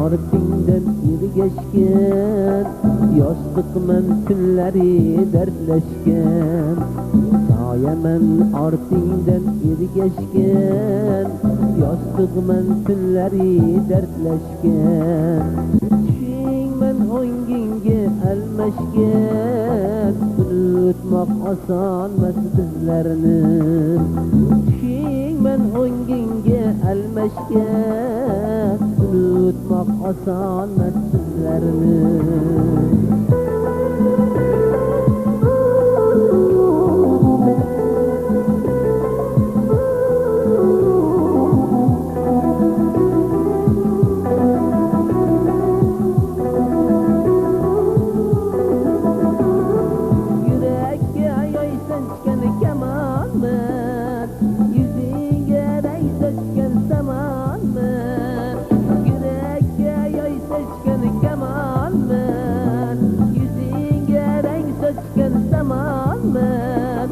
Artingdan ergashgan, yostiqman kunlari dardlashgan. Soyaman ortingdan ergashgan, yostiqman kunlari dardlashgan. Tushingman o'ngingga almashgan, unutmoq osonmas bizlarni. Tushingman o'ngingga almashgan, unutmoq osonmas sizlarni. Yurakka yoy sanchgan kamonman, yuzingga rang sochgan samonman. Yurakka yoy sanchgan kamonman, yuzingga rang sochgan samonman.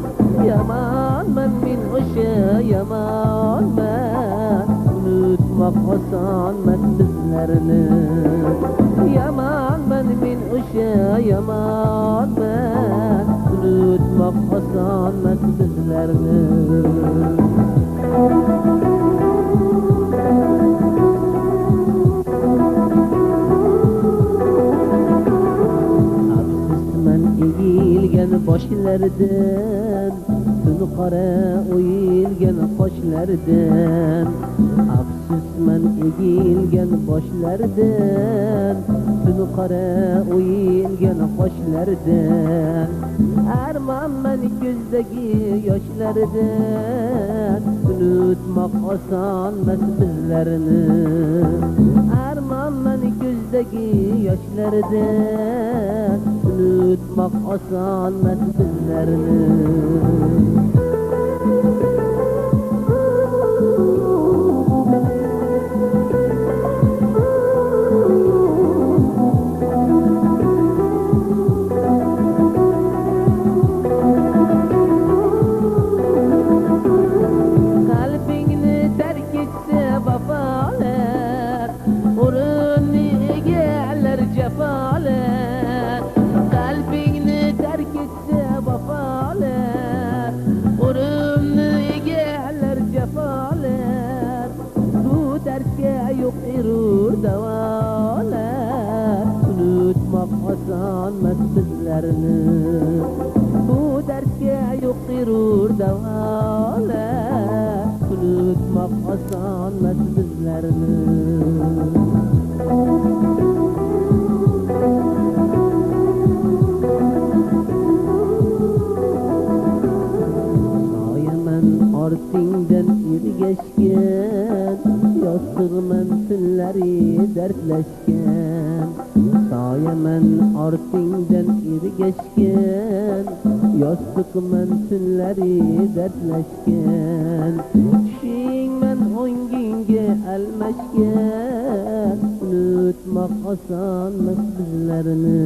Yamonman men o'sha yamonman, unutmoq osonmas bizlarni. Yamonman men o'sha yamonman, unutmoq osonmas bizlarni. Afsusman egilgan boshlardan, tuni qora o'yilgan qoshlardan. Afsusman egilgan boshlardan, tuni qora o'yilgan qoshlardan. Armonman ko'zdagi yoshlardan, unutmoq osonmas bizlarni. Armonman ko'zdagi yoshlardan, unutmoq osonmas bizlarni. Qalbingni tark etsa vafolar, o'rinni egallar jafolar. Qalbingni tark etsa vafolar, o'rinni egallar jafolar. Bu dardga yo'q erur davolar, unutmoq osonmas bizlarni. Bu dardga yo'q erur davolar, unutmoq osonmas bizlarni. Soyaman ortingdan ergashgan, yostig'man tunlari dardlashgan. Soyaman ortingdan ergashgan, yostiqman tunlari dardlashgan. Tushingman o'ngingga almashgan, unutmoq osonmas bizlarni.